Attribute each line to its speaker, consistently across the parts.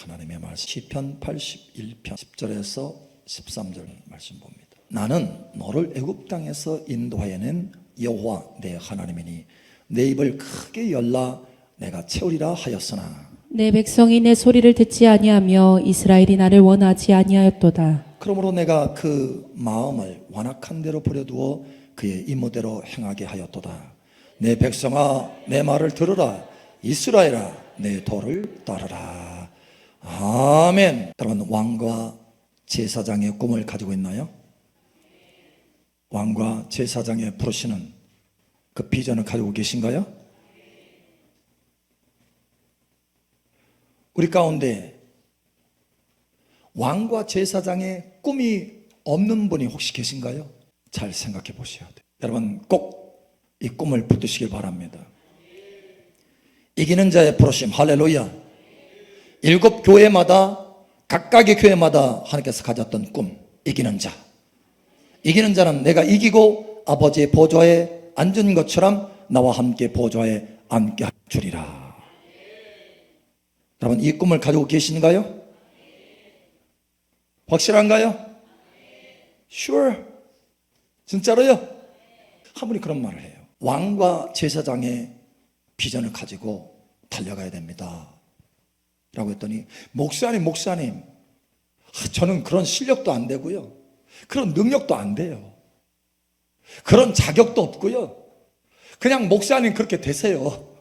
Speaker 1: 하나님의 말씀 시편 81편 10절에서 13절 말씀 봅니다. 나는 너를 애굽 땅에서 인도하여낸 여호와 내 하나님이니 내 입을 크게 열라 내가 채우리라 하였으나
Speaker 2: 내 백성이 내 소리를 듣지 아니하며 이스라엘이 나를 원하지 아니하였도다.
Speaker 1: 그러므로 내가 그 마음을 완악한 대로 버려두어 그의 임무대로 행하게 하였도다. 내 백성아 내 말을 들으라 이스라엘아 내 도를 따르라. 아멘. 여러분 왕과 제사장의 꿈을 가지고 있나요? 왕과 제사장의 부르시는 그 비전을 가지고 계신가요? 우리 가운데 왕과 제사장의 꿈이 없는 분이 혹시 계신가요? 잘 생각해 보셔야 돼요. 여러분 꼭 이 꿈을 붙드시길 바랍니다. 이기는 자의 부르심 할렐루야. 7 교회마다 각각의 교회마다 하나님께서 가졌던 꿈 이기는 자. 이기는 자는 내가 이기고 아버지의 보좌에 앉은 것처럼 나와 함께 보좌에 앉게 주리라. 여러분 이 꿈을 가지고 계신가요? 확실한가요? Sure. 진짜로요? 한 분이 그런 말을 해요. 왕과 제사장의 비전을 가지고 달려가야 됩니다 라고 했더니 목사님 저는 그런 실력도 안 되고요 그런 능력도 안 돼요 그런 자격도 없고요 그냥 목사님 그렇게 되세요.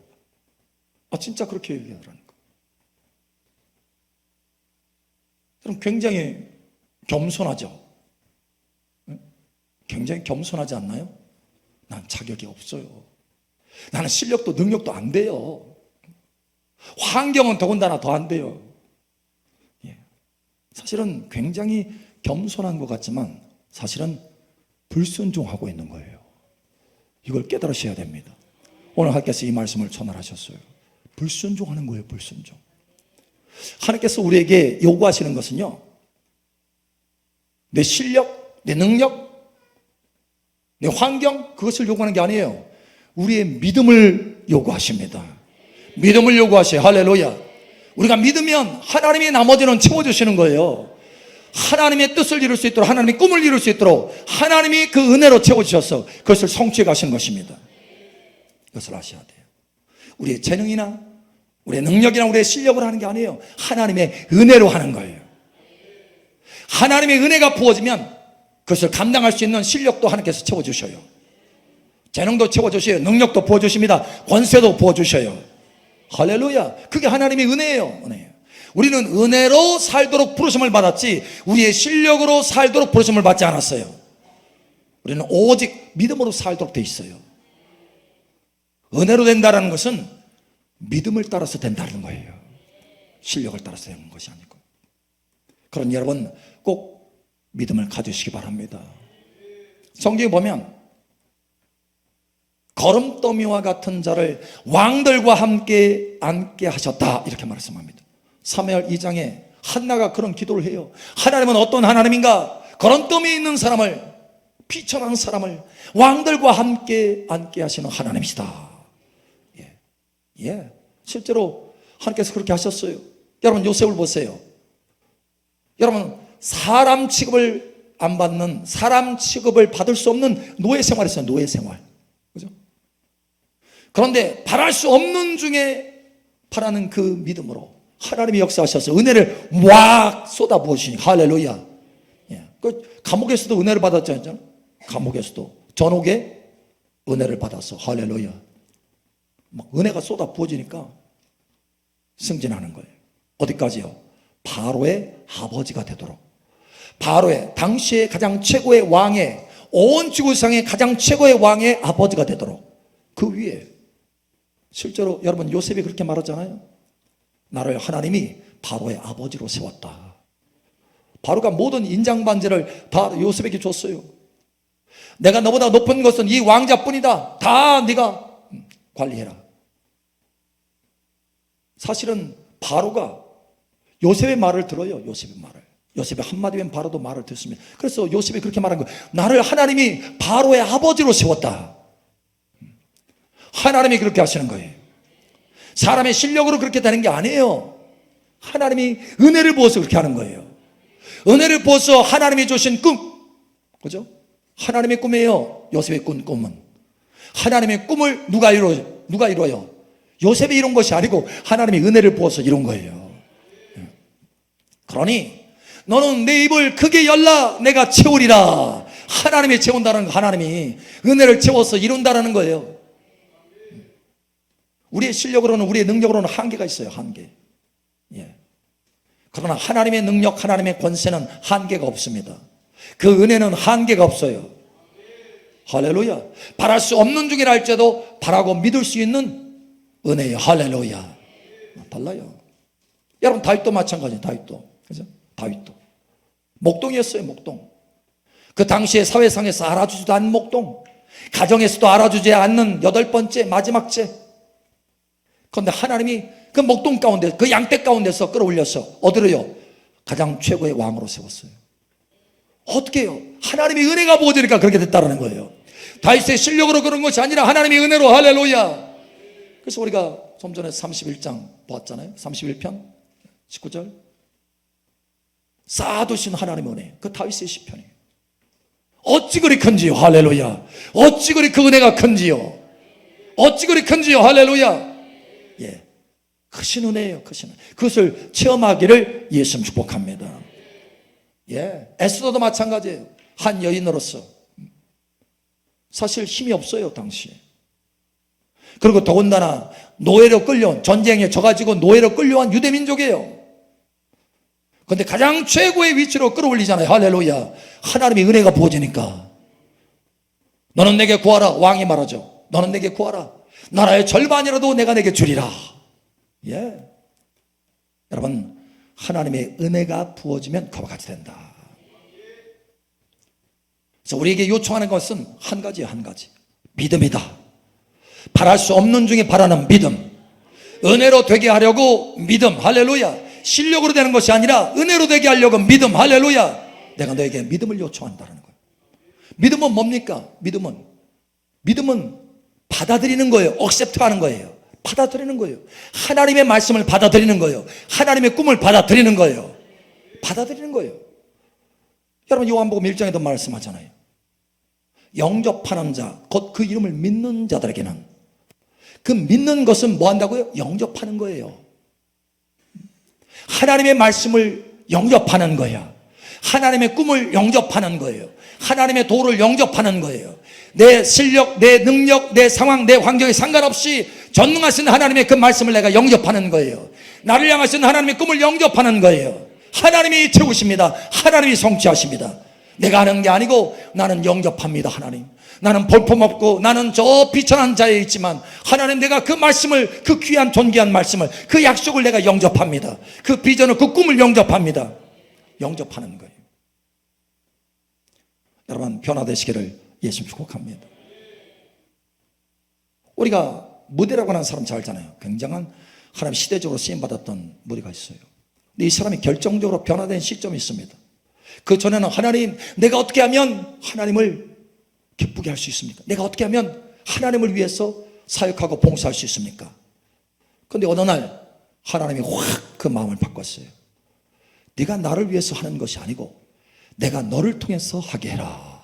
Speaker 1: 진짜 그렇게 얘기하더라니까. 그럼 굉장히 겸손하죠. 굉장히 겸손하지 않나요? 난 자격이 없어요. 나는 실력도 능력도 안 돼요. 환경은 더군다나 더 안 돼요. 사실은 굉장히 겸손한 것 같지만 사실은 불순종하고 있는 거예요. 이걸 깨달으셔야 됩니다. 오늘 하나님께서 이 말씀을 전달하셨어요. 불순종하는 거예요. 불순종. 하나님께서 우리에게 요구하시는 것은요 내 실력, 내 능력, 내 환경 그것을 요구하는 게 아니에요. 우리의 믿음을 요구하십니다. 믿음을 요구하셔요. 할렐루야. 우리가 믿으면 하나님이 나머지는 채워주시는 거예요. 하나님의 뜻을 이룰 수 있도록 하나님의 꿈을 이룰 수 있도록 하나님이 그 은혜로 채워주셔서 그것을 성취해 가신 것입니다. 이것을 아셔야 돼요. 우리의 재능이나 우리의 능력이나 우리의 실력을 하는 게 아니에요. 하나님의 은혜로 하는 거예요. 하나님의 은혜가 부어지면 그것을 감당할 수 있는 실력도 하나님께서 채워주셔요. 재능도 채워주셔요. 능력도 부어주십니다. 권세도 부어주셔요. 할렐루야. 그게 하나님의 은혜예요. 은혜예요. 우리는 은혜로 살도록 부르심을 받았지 우리의 실력으로 살도록 부르심을 받지 않았어요. 우리는 오직 믿음으로 살도록 돼 있어요. 은혜로 된다는 것은 믿음을 따라서 된다는 거예요. 실력을 따라서 되는 것이 아니고. 그런 여러분 꼭 믿음을 가지시기 바랍니다. 성경에 보면 거름더미와 같은 자를 왕들과 함께 앉게 하셨다 이렇게 말씀합니다. 사무엘 2장에 한나가 그런 기도를 해요. 하나님은 어떤 하나님인가? 거름더미 있는 사람을, 비천한 사람을 왕들과 함께 앉게 하시는 하나님이시다. 실제로 하나님께서 그렇게 하셨어요. 여러분 요셉을 보세요. 여러분 사람 취급을 안 받는, 사람 취급을 받을 수 없는 노예 생활이었어요. 노예 생활. 그죠? 그런데 바랄 수 없는 중에 바라는 그 믿음으로 하나님이 역사하셔서 은혜를 막 쏟아 부으시니 할렐루야. 그 감옥에서도 은혜를 받았잖아요. 감옥에서도 전옥에 은혜를 받아서 할렐루야. 막 은혜가 쏟아 부어지니까 승진하는 거예요. 어디까지요? 바로의 아버지가 되도록. 바로의 당시의 가장 최고의 왕의 온 지구상의 가장 최고의 왕의 아버지가 되도록 그 위에 실제로 여러분 요셉이 그렇게 말하잖아요. 나를 하나님이 바로의 아버지로 세웠다. 바로가 모든 인장반지를 다 요셉에게 줬어요. 내가 너보다 높은 것은 이 왕자뿐이다. 다 네가 관리해라. 사실은 바로가 요셉의 말을 들어요. 요셉의 말을. 요셉의 한마디면 바로도 말을 듣습니다. 그래서 요셉이 그렇게 말한 거예요. 나를 하나님이 바로의 아버지로 세웠다. 하나님이 그렇게 하시는 거예요. 사람의 실력으로 그렇게 되는 게 아니에요. 하나님이 은혜를 부어서 그렇게 하는 거예요. 은혜를 부어서 하나님이 주신 꿈, 그죠? 하나님의 꿈이에요. 요셉의 꿈은 하나님의 꿈을 누가 이루어요? 요셉이 이룬 것이 아니고 하나님이 은혜를 부어서 이룬 거예요. 그러니 너는 내 입을 크게 열라 내가 채우리라. 하나님이 채운다는 거, 하나님이 은혜를 채워서 이룬다는 거예요. 우리의 실력으로는, 우리의 능력으로는 한계가 있어요. 한계. 예. 그러나 하나님의 능력, 하나님의 권세는 한계가 없습니다. 그 은혜는 한계가 없어요. 할렐루야. 바랄 수 없는 중이라 할지라도 바라고 믿을 수 있는 은혜예요. 할렐루야. 달라요. 여러분 다윗도 마찬가지예요. 다윗도. 그죠? 다윗도 목동이었어요. 목동. 그 당시에 사회상에서 알아주지도 않는 목동, 가정에서도 알아주지 않는 8번째 마지막째. 그런데 하나님이 그 목동 가운데, 그 양떼 가운데서 끌어올려서 어디로요? 가장 최고의 왕으로 세웠어요. 어떻게 해요? 하나님의 은혜가 부어지니까 그렇게 됐다는 거예요. 다윗의 실력으로 그런 것이 아니라 하나님의 은혜로. 할렐루야. 그래서 우리가 좀 전에 31장 보았잖아요. 31편 19절. 쌓아두신 하나님의 은혜, 그 다윗의 시편이에요. 어찌 그리 큰지요. 할렐루야. 어찌 그리 그 은혜가 큰지요. 어찌 그리 큰지요. 할렐루야. 예, 크신 은혜예요. 크신 은혜. 그것을 체험하기를 예수님 축복합니다. 예, 에스더도 마찬가지예요. 한 여인으로서 사실 힘이 없어요 당시에. 그리고 더군다나 노예로 끌려온, 전쟁에 져가지고 노예로 끌려온 유대민족이에요. 그런데 가장 최고의 위치로 끌어올리잖아요. 할렐루야. 하나님의 은혜가 부어지니까 너는 내게 구하라. 왕이 말하죠. 너는 내게 구하라. 나라의 절반이라도 내가 내게 주리라. 예, 여러분 하나님의 은혜가 부어지면 그와 같이 된다. 그래서 우리에게 요청하는 것은 한 가지예요. 한 가지. 믿음이다. 바랄 수 없는 중에 바라는 믿음. 은혜로 되게 하려고 믿음. 할렐루야. 실력으로 되는 것이 아니라 은혜로 되게 하려고 믿음. 할렐루야. 내가 너에게 믿음을 요청한다는 거예요. 믿음은 뭡니까? 믿음은 받아들이는 거예요. 억셉트하는 거예요. 받아들이는 거예요. 하나님의 말씀을 받아들이는 거예요. 하나님의 꿈을 받아들이는 거예요. 받아들이는 거예요. 여러분 요한복음 1장에도 말씀하잖아요. 영접하는 자, 곧 그 이름을 믿는 자들에게는, 그 믿는 것은 뭐 한다고요? 영접하는 거예요. 하나님의 말씀을 영접하는 거야. 하나님의 꿈을 영접하는 거예요. 하나님의 도를 영접하는 거예요. 내 실력, 내 능력, 내 상황, 내 환경에 상관없이 전능하신 하나님의 그 말씀을 내가 영접하는 거예요. 나를 향하신 하나님의 꿈을 영접하는 거예요. 하나님이 채우십니다. 하나님이 성취하십니다. 내가 하는 게 아니고 나는 영접합니다. 하나님, 나는 볼품없고 나는 저 비천한 자에 있지만 하나님, 내가 그 말씀을, 그 귀한 존귀한 말씀을, 그 약속을 내가 영접합니다. 그 비전을, 그 꿈을 영접합니다. 영접하는 거예요. 여러분 변화되시기를 예수님 축복합니다. 우리가 무대라고 하는 사람 잘 알잖아요. 굉장한 하나님 시대적으로 쓰임받았던 무대가 있어요. 근데 이 사람이 결정적으로 변화된 시점이 있습니다. 그 전에는 하나님, 내가 어떻게 하면 하나님을 기쁘게 할 수 있습니까? 내가 어떻게 하면 하나님을 위해서 사역하고 봉사할 수 있습니까? 그런데 어느 날 하나님이 확 그 마음을 바꿨어요. 네가 나를 위해서 하는 것이 아니고 내가 너를 통해서 하게 해라.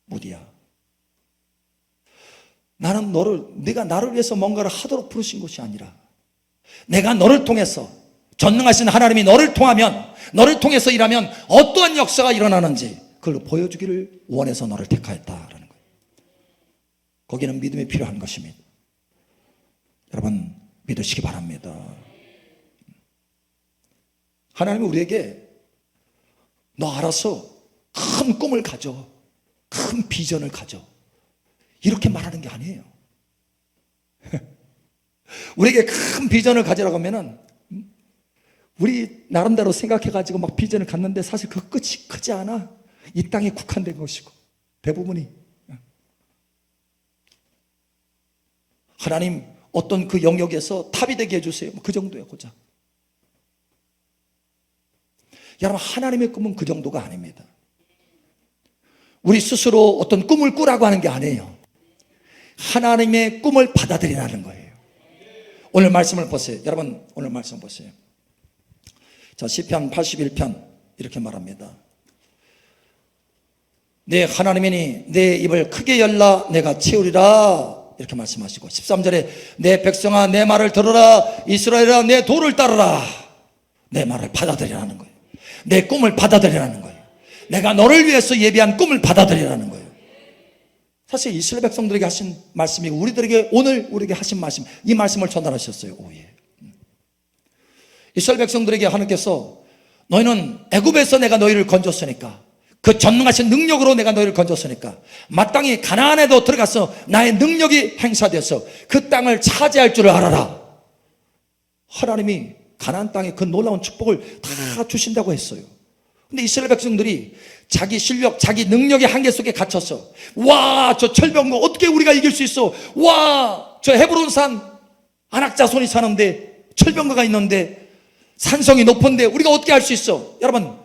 Speaker 1: 무디야, 나는 네가 나를 위해서 뭔가를 하도록 부르신 것이 아니라 내가 너를 통해서, 전능하신 하나님이 너를 통하면, 너를 통해서 일하면 어떠한 역사가 일어나는지 그걸 보여주기를 원해서 너를 택하였다라는 거예요. 거기는 믿음이 필요한 것입니다. 여러분 믿으시기 바랍니다. 하나님은 우리에게 너 알아서 큰 꿈을 가져, 큰 비전을 가져, 이렇게 말하는 게 아니에요. 우리에게 큰 비전을 가지라고 하면은 우리 나름대로 생각해가지고 막 비전을 갖는데 사실 그 끝이 크지 않아. 이 땅에 국한된 것이고 대부분이. 하나님 어떤 그 영역에서 탑이 되게 해주세요. 그 정도야 고작. 여러분 하나님의 꿈은 그 정도가 아닙니다. 우리 스스로 어떤 꿈을 꾸라고 하는 게 아니에요. 하나님의 꿈을 받아들이라는 거예요. 오늘 말씀을 보세요. 여러분 오늘 말씀 보세요. 자, 시편 81편 이렇게 말합니다. 내 하나님이니 내 입을 크게 열라 내가 채우리라 이렇게 말씀하시고, 13절에 내 백성아 내 말을 들어라, 이스라엘아 내 도를 따르라. 내 말을 받아들이라는 거예요. 내 꿈을 받아들이라는 거예요. 내가 너를 위해서 예비한 꿈을 받아들이라는 거예요. 사실 이스라엘 백성들에게 하신 말씀이 우리들에게 오늘 우리에게 하신 말씀, 이 말씀을 전달하셨어요. 오예. 이스라엘 백성들에게 하나님께서 너희는 애굽에서 내가 너희를 건졌으니까, 그 전능하신 능력으로 내가 너희를 건졌으니까 마땅히 가나안에도 들어가서 나의 능력이 행사돼서 그 땅을 차지할 줄을 알아라. 하나님이 가나안 땅에 그 놀라운 축복을 다 주신다고 했어요. 근데 이스라엘 백성들이 자기 실력, 자기 능력의 한계 속에 갇혀서, 와, 저 철병거 어떻게 우리가 이길 수 있어? 와, 저 헤브론산 안악자손이 사는데 철병거가 있는데 산성이 높은데 우리가 어떻게 할 수 있어? 여러분,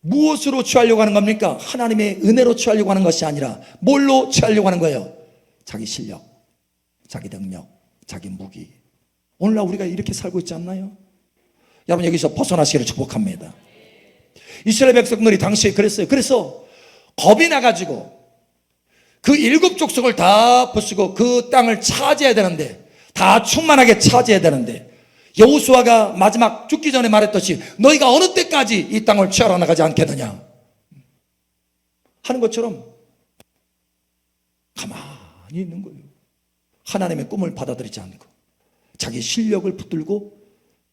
Speaker 1: 무엇으로 취하려고 하는 겁니까? 하나님의 은혜로 취하려고 하는 것이 아니라 뭘로 취하려고 하는 거예요? 자기 실력, 자기 능력, 자기 무기. 오늘날 우리가 이렇게 살고 있지 않나요? 여러분 여기서 벗어나시기를 축복합니다. 이스라엘 백성들이 당시에 그랬어요. 그래서 겁이 나가지고 그 7 족속을 다 부수고 그 땅을 차지해야 되는데, 다 충만하게 차지해야 되는데, 여호수아가 마지막 죽기 전에 말했듯이 너희가 어느 때까지 이 땅을 취하러 나가지 않겠느냐 하는 것처럼 가만히 있는 거예요. 하나님의 꿈을 받아들이지 않고 자기 실력을 붙들고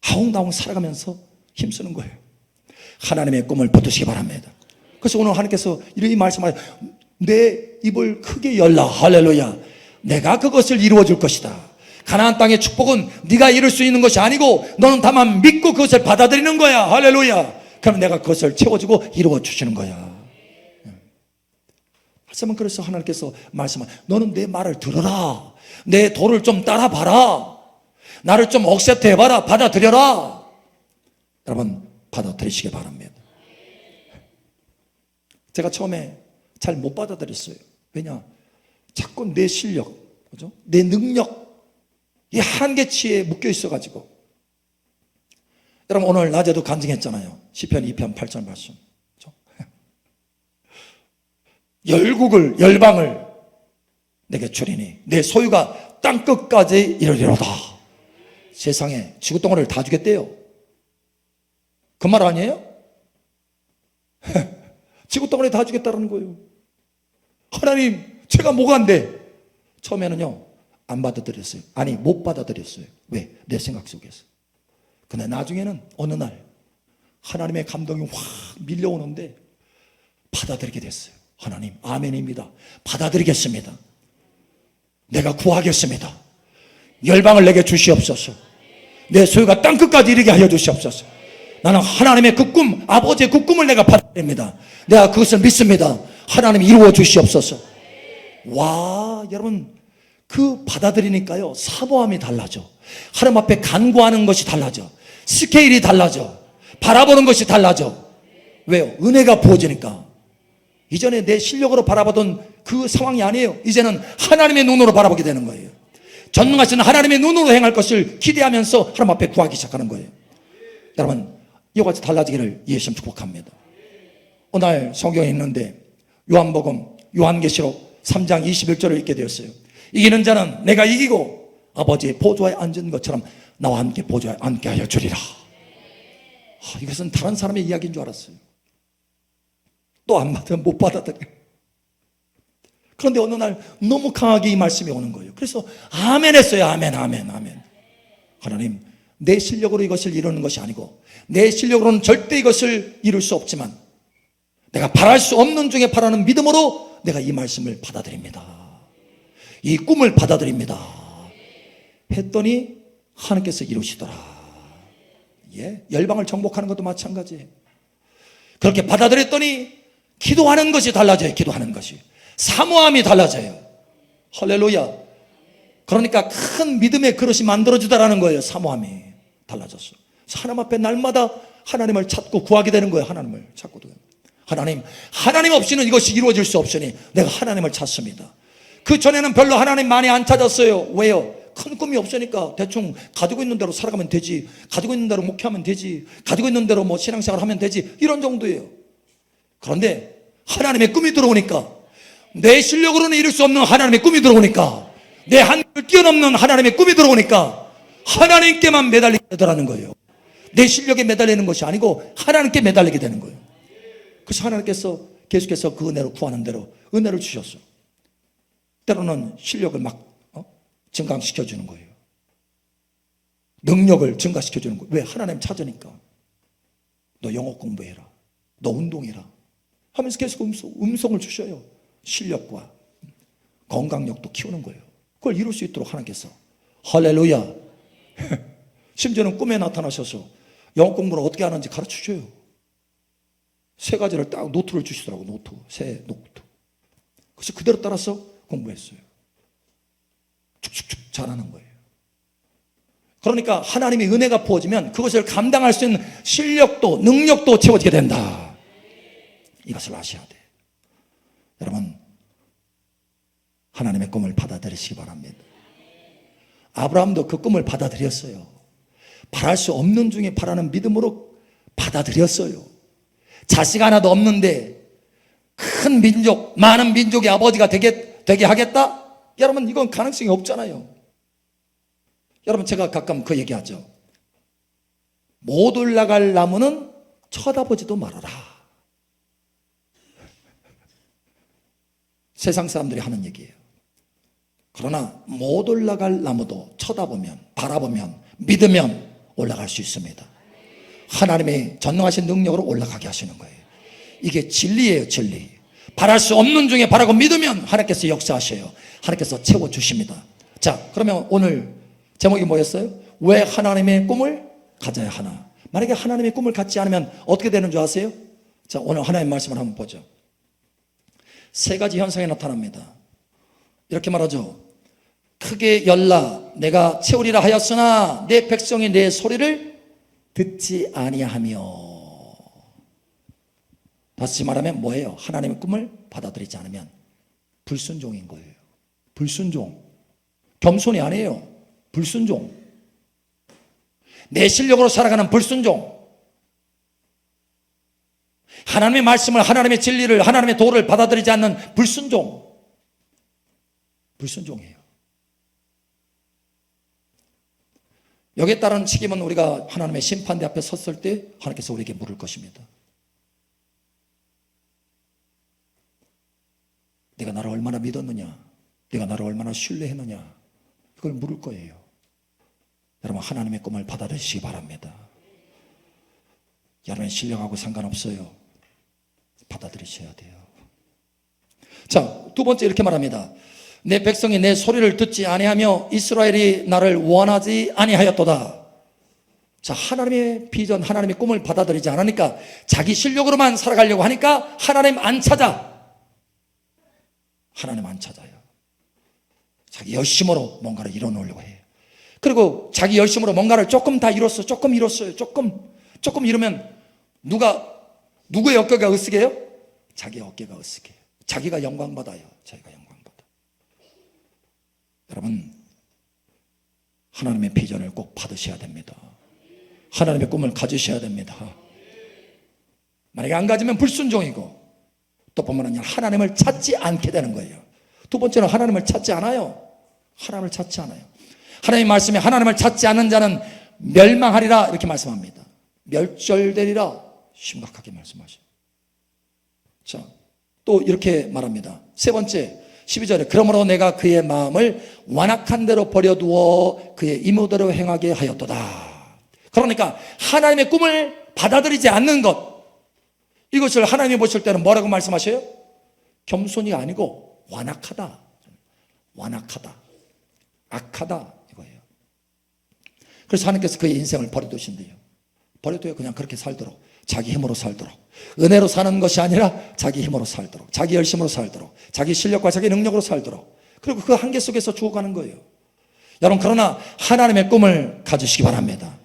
Speaker 1: 아웅다웅 살아가면서 힘쓰는 거예요. 하나님의 꿈을 붙드시기 바랍니다. 그래서 오늘 하나님께서 이렇게 말씀하세요. 내 입을 크게 열라. 할렐루야. 내가 그것을 이루어 줄 것이다. 가나안 땅의 축복은 네가 이룰 수 있는 것이 아니고 너는 다만 믿고 그것을 받아들이는 거야. 할렐루야. 그럼 내가 그것을 채워주고 이루어 주시는 거야. 하지만 그래서 하나님께서 말씀하세요. 너는 내 말을 들어라. 내 도를 좀 따라봐라. 나를 좀 억셉트 해봐라. 받아들여라. 여러분 받아들이시기 바랍니다. 제가 처음에 잘 못 받아들였어요. 왜냐? 자꾸 내 실력, 그죠? 내 능력, 이 한계치에 묶여 있어가지고. 여러분 오늘 낮에도 간증했잖아요. 시편 2편 8절 말씀. 그죠? 열국을, 열방을 내게 주리니 내 소유가 땅끝까지 이르리로다. 세상에 지구덩어리를 다 주겠대요. 그 말 아니에요? 지구덩어리 다 주겠다는 거예요. 하나님 제가 뭐가 안 돼? 처음에는요 안 받아들였어요. 아니 못 받아들였어요. 왜? 내 생각 속에서. 근데 나중에는 어느 날 하나님의 감동이 확 밀려오는데 받아들이게 됐어요. 하나님 아멘입니다. 받아들이겠습니다. 내가 구하겠습니다. 열방을 내게 주시옵소서. 내 소유가 땅끝까지 이르게 하여 주시옵소서. 나는 하나님의 그 꿈, 아버지의 그 꿈을 내가 받아들입니다. 내가 그것을 믿습니다. 하나님 이루어 주시옵소서. 와, 여러분 그 받아들이니까요 사모함이 달라져. 하나님 앞에 간구하는 것이 달라져. 스케일이 달라져. 바라보는 것이 달라져. 왜요? 은혜가 부어지니까. 이전에 내 실력으로 바라보던 그 상황이 아니에요. 이제는 하나님의 눈으로 바라보게 되는 거예요. 전능하신 하나님의 눈으로 행할 것을 기대하면서 하나님 앞에 구하기 시작하는 거예요. 여러분 이와 같이 달라지기를 예수님 축복합니다. 오늘 성경에 있는데 요한복음 요한계시록 3장 21절을 읽게 되었어요. 이기는 자는 내가 이기고 아버지의 보좌에 앉은 것처럼 나와 함께 보좌에 앉게 하여 주리라. 이것은 다른 사람의 이야기인 줄 알았어요. 또 안 받으면 못 받아들여. 그런데 어느 날 너무 강하게 이 말씀이 오는 거예요. 그래서 아멘 했어요. 아멘 아멘 아멘. 하나님 내 실력으로 이것을 이루는 것이 아니고 내 실력으로는 절대 이것을 이룰 수 없지만 내가 바랄 수 없는 중에 바라는 믿음으로 내가 이 말씀을 받아들입니다. 이 꿈을 받아들입니다. 했더니 하나님께서 이루시더라. 예, 열방을 정복하는 것도 마찬가지예요. 그렇게 받아들였더니 기도하는 것이 달라져요. 기도하는 것이 사모함이 달라져요. 할렐루야. 그러니까 큰 믿음의 그릇이 만들어지다라는 거예요. 사모함이 달라졌어. 하나님 앞에 날마다 하나님을 찾고 구하게 되는 거예요. 하나님을 찾고. 하나님 없이는 이것이 이루어질 수 없으니 내가 하나님을 찾습니다. 그 전에는 별로 하나님 많이 안 찾았어요. 왜요? 큰 꿈이 없으니까 대충 가지고 있는 대로 살아가면 되지, 가지고 있는 대로 목회하면 되지, 가지고 있는 대로 뭐 신앙생활 하면 되지, 이런 정도예요. 그런데 하나님의 꿈이 들어오니까, 내 실력으로는 이룰 수 없는 하나님의 꿈이 들어오니까, 내 한계를 뛰어넘는 하나님의 꿈이 들어오니까 하나님께만 매달리게 되더라는 거예요. 내 실력에 매달리는 것이 아니고 하나님께 매달리게 되는 거예요. 그래서 하나님께서 계속해서 그 은혜로 구하는 대로 은혜를 주셨어요. 때로는 실력을 막 증강시켜 주는 거예요. 능력을 증가시켜 주는 거예요. 왜? 하나님 찾으니까. 너 영어 공부해라, 너 운동해라 하면서 계속 음성을 주셔요. 실력과 건강력도 키우는 거예요. 그걸 이룰 수 있도록 하나님께서, 할렐루야. 심지어는 꿈에 나타나셔서 영어 공부를 어떻게 하는지 가르쳐줘요. 세 가지를 딱 노트를 주시더라고. 노트, 새 노트. 그래서 그대로 따라서 공부했어요. 축축축 잘하는 거예요. 그러니까 하나님의 은혜가 부어지면 그것을 감당할 수 있는 실력도 능력도 채워지게 된다. 이것을 아셔야 돼요. 여러분, 하나님의 꿈을 받아들이시기 바랍니다. 아브라함도 그 꿈을 받아들였어요. 바랄 수 없는 중에 바라는 믿음으로 받아들였어요. 자식 하나도 없는데 큰 민족, 많은 민족의 아버지가 되게 하겠다? 여러분, 이건 가능성이 없잖아요. 여러분, 제가 가끔 그 얘기하죠. 못 올라갈 나무는 쳐다보지도 말아라. 세상 사람들이 하는 얘기예요. 그러나 못 올라갈 나무도 쳐다보면, 바라보면, 믿으면 올라갈 수 있습니다. 하나님의 전능하신 능력으로 올라가게 하시는 거예요. 이게 진리예요, 진리. 바랄 수 없는 중에 바라고 믿으면 하나님께서 역사하셔요. 하나님께서 채워주십니다. 자, 그러면 오늘 제목이 뭐였어요? 왜 하나님의 꿈을 가져야 하나? 만약에 하나님의 꿈을 갖지 않으면 어떻게 되는 줄 아세요? 자, 오늘 하나님의 말씀을 한번 보죠. 세 가지 현상이 나타납니다. 이렇게 말하죠. 크게 열라, 내가 채우리라 하였으나 내 백성이 내 소리를 듣지 아니하며. 다시 말하면 뭐예요? 하나님의 꿈을 받아들이지 않으면 불순종인 거예요. 불순종. 겸손이 아니에요. 불순종. 내 실력으로 살아가는 불순종. 하나님의 말씀을, 하나님의 진리를, 하나님의 도를 받아들이지 않는 불순종. 불순종이에요. 여기에 따른 책임은 우리가 하나님의 심판대 앞에 섰을 때 하나님께서 우리에게 물을 것입니다. 내가 나를 얼마나 믿었느냐, 내가 나를 얼마나 신뢰했느냐, 그걸 물을 거예요. 여러분, 하나님의 꿈을 받아들이시기 바랍니다. 여러분의 실력하고 상관없어요. 받아들이셔야 돼요. 자, 두 번째 이렇게 말합니다. 내 백성이 내 소리를 듣지 아니하며 이스라엘이 나를 원하지 아니하였도다. 자, 하나님의 비전, 하나님의 꿈을 받아들이지 않으니까 자기 실력으로만 살아가려고 하니까 하나님 안 찾아. 하나님 안 찾아요. 자기 열심으로 뭔가를 이뤄놓으려고 해요. 그리고 자기 열심으로 뭔가를 조금 다 이뤘어요. 조금 이뤘어요. 조금 이루면 누구의 어깨가 으스게요? 자기 어깨가 으스게요. 자기가 영광 받아요. 자기가 영광 받아. 여러분, 하나님의 비전을 꼭 받으셔야 됩니다. 하나님의 꿈을 가지셔야 됩니다. 만약에 안 가지면 불순종이고, 또 보면 하나님을 찾지 않게 되는 거예요. 두 번째는 하나님을 찾지 않아요. 하나님을 찾지 않아요. 하나님의 말씀에 하나님을 찾지 않는 자는 멸망하리라 이렇게 말씀합니다. 멸절되리라 심각하게 말씀하셔요. 자, 또 이렇게 말합니다. 세 번째 12절에 그러므로 내가 그의 마음을 완악한 대로 버려두어 그의 임의대로 행하게 하였도다. 그러니까 하나님의 꿈을 받아들이지 않는 것, 이것을 하나님이 보실 때는 뭐라고 말씀하셔요? 겸손이 아니고 완악하다. 완악하다. 악하다 이거예요. 그래서 하나님께서 그의 인생을 버려두신대요. 버려둬요. 그냥 그렇게 살도록, 자기 힘으로 살도록, 은혜로 사는 것이 아니라 자기 힘으로 살도록, 자기 열심으로 살도록, 자기 실력과 자기 능력으로 살도록, 그리고 그 한계 속에서 죽어가는 거예요. 여러분, 그러나 하나님의 꿈을 가지시기 바랍니다.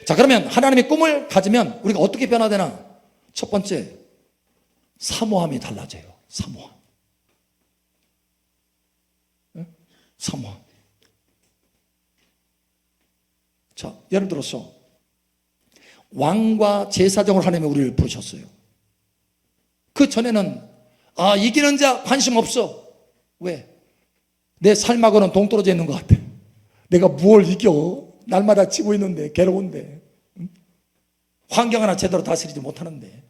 Speaker 1: 자, 그러면 하나님의 꿈을 가지면 우리가 어떻게 변화되나? 첫 번째, 사모함이 달라져요. 사모함. 사모함. 자, 예를 들어서 왕과 제사장으로 하나님이 우리를 부르셨어요. 그 전에는 이기는 자 관심 없어. 왜? 내 삶하고는 동떨어져 있는 것 같아. 내가 뭘 이겨? 날마다 지고 있는데, 괴로운데, 환경 하나 제대로 다스리지 못하는데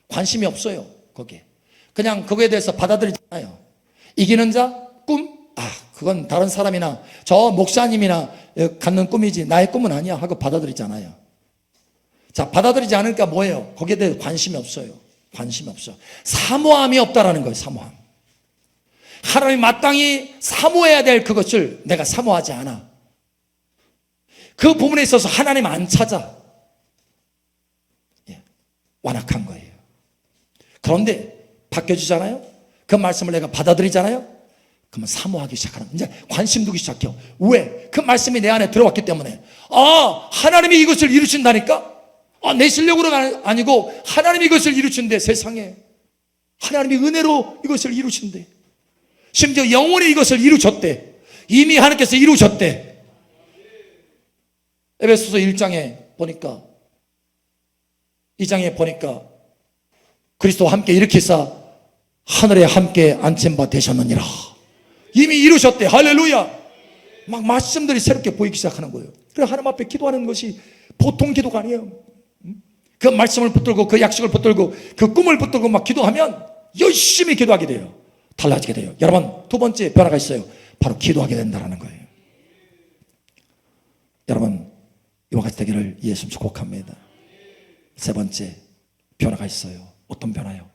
Speaker 1: 관심이 없어요. 거기에 그냥 그거에 대해서 받아들이잖아요. 이기는 자 꿈? 그건 다른 사람이나 저 목사님이나 갖는 꿈이지 나의 꿈은 아니야 하고 받아들이잖아요. 자, 받아들이지 않으니까 뭐예요? 거기에 대해 관심이 없어요. 관심이 없어. 사모함이 없다라는 거예요. 사모함. 하나님이 마땅히 사모해야 될 그것을 내가 사모하지 않아. 그 부분에 있어서 하나님 안 찾아. 완악한 거예요. 그런데 바뀌어지잖아요. 그 말씀을 내가 받아들이잖아요. 그러면 사모하기 시작하는, 이제 관심 두기 시작해요. 왜? 그 말씀이 내 안에 들어왔기 때문에. 하나님이 이것을 이루신다니까? 내 실력으로가 아니고 하나님이 이것을 이루신대. 세상에 하나님이 은혜로 이것을 이루신대. 심지어 영원히 이것을 이루셨대. 이미 하나님께서 이루셨대. 에베소서 1장에 보니까, 2장에 보니까 그리스도와 함께 일으키사 하늘에 함께 앉힌 바 되셨느니라. 이미 이루셨대. 할렐루야. 막 말씀들이 새롭게 보이기 시작하는 거예요. 그래서 하나님 앞에 기도하는 것이 보통 기도가 아니에요. 그 말씀을 붙들고 그 약속을 붙들고 그 꿈을 붙들고 막 기도하면 열심히 기도하게 돼요. 달라지게 돼요. 여러분, 두 번째 변화가 있어요. 바로 기도하게 된다는 거예요. 여러분, 이와 같이 되기를 예수 축복합니다. 세 번째 변화가 있어요. 어떤 변화요?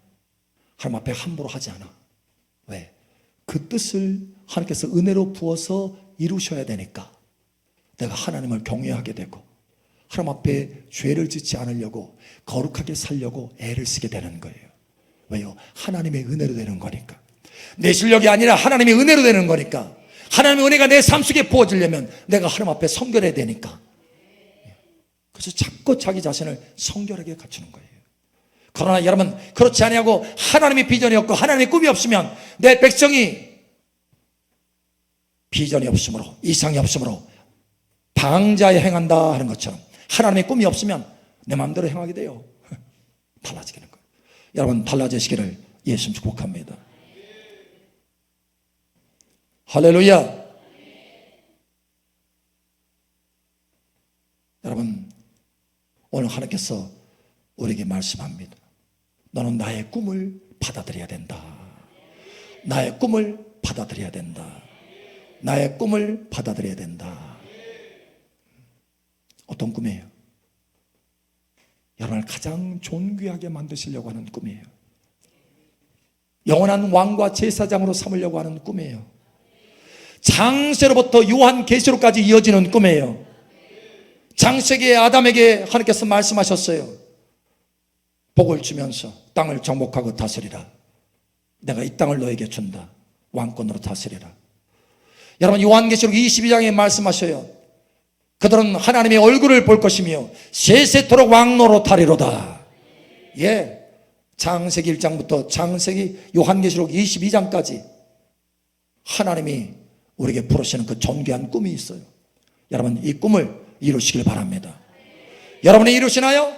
Speaker 1: 하나님 앞에 함부로 하지 않아. 왜? 그 뜻을 하나님께서 은혜로 부어서 이루셔야 되니까 내가 하나님을 경외하게 되고 하나님 앞에 죄를 짓지 않으려고 거룩하게 살려고 애를 쓰게 되는 거예요. 왜요? 하나님의 은혜로 되는 거니까. 내 실력이 아니라 하나님의 은혜로 되는 거니까. 하나님의 은혜가 내 삶 속에 부어지려면 내가 하나님 앞에 성결해야 되니까. 그래서 자꾸 자기 자신을 성결하게 갖추는 거예요. 그러나 여러분, 그렇지 아니하고 하나님의 비전이 없고 하나님의 꿈이 없으면 내 백성이 비전이 없으므로, 이상이 없으므로 방자에 행한다 하는 것처럼 하나님의 꿈이 없으면 내 마음대로 행하게 돼요. 달라지게 되는 거예요. 여러분, 달라지시기를 예수 축복합니다. 할렐루야. 여러분, 오늘 하나님께서 우리에게 말씀합니다. 너는 나의 꿈을 받아들여야 된다. 나의 꿈을 받아들여야 된다. 나의 꿈을 받아들여야 된다. 어떤 꿈이에요? 여러분을 가장 존귀하게 만드시려고 하는 꿈이에요. 영원한 왕과 제사장으로 삼으려고 하는 꿈이에요. 창세로부터 요한계시록까지 이어지는 꿈이에요. 창세기에 아담에게 하나님께서 말씀하셨어요. 복을 주면서 땅을 정복하고 다스리라. 내가 이 땅을 너에게 준다. 왕권으로 다스리라. 여러분, 요한계시록 22장에 말씀하셔요. 그들은 하나님의 얼굴을 볼 것이며 세세토록 왕노로 타리로다. 창세기 1장부터 창세기 요한계시록 22장까지 하나님이 우리에게 부르시는 그 존귀한 꿈이 있어요. 여러분, 이 꿈을 이루시길 바랍니다. 여러분이 이루시나요?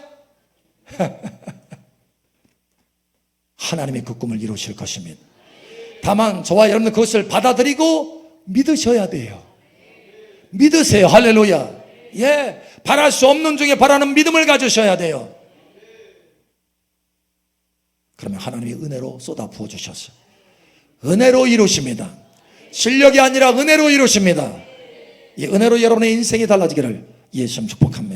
Speaker 1: 하나님이 그 꿈을 이루실 것입니다. 다만 저와 여러분은 그것을 받아들이고 믿으셔야 돼요. 믿으세요. 할렐루야. 바랄 수 없는 중에 바라는 믿음을 가지셔야 돼요. 그러면 하나님이 은혜로 쏟아 부어주셨어요. 은혜로 이루십니다. 실력이 아니라 은혜로 이루십니다. 이 은혜로 여러분의 인생이 달라지기를 예수 축복합니다.